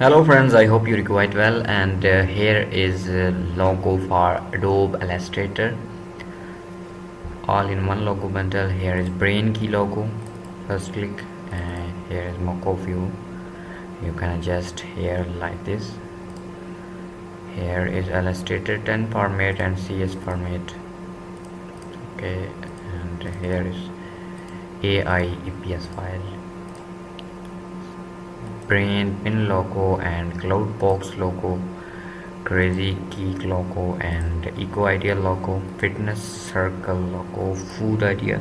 Hello friends, I hope you're quite well, and here is a logo for Adobe Illustrator, all in one logo bundle. Here is brain key logo, first click, and here is mock view. You can adjust here like this. Here is Illustrator 10 format and CS format. Okay, and here is AI EPS file, brain pin logo and cloud box logo, crazy geek logo and eco idea logo, fitness circle logo, food idea,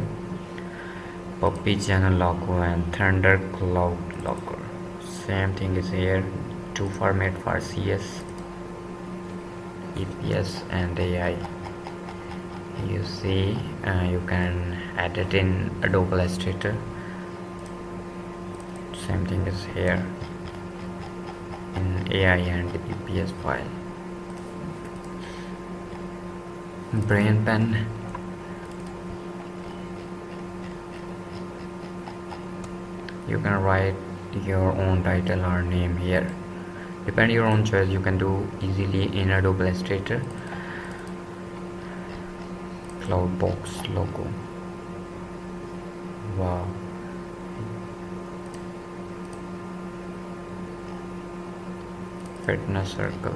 puppy channel logo, and thunder cloud logo. Same thing is here, two format for CS, EPS and AI. You see, you can add it in Adobe Illustrator. Same thing is here in AI and EPS file. Brain pen, you can write your own title or name here, depend your own choice. You can do easily in Adobe Illustrator. Cloud box logo, wow. Fitness circle,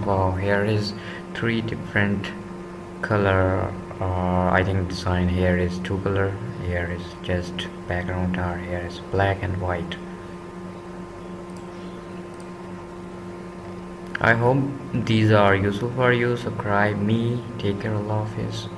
wow. Here is three different color, I think design. Here is two color, here is just background, or here is black and white. I hope these are useful for you. Subscribe me. Take care. Allah Hafiz.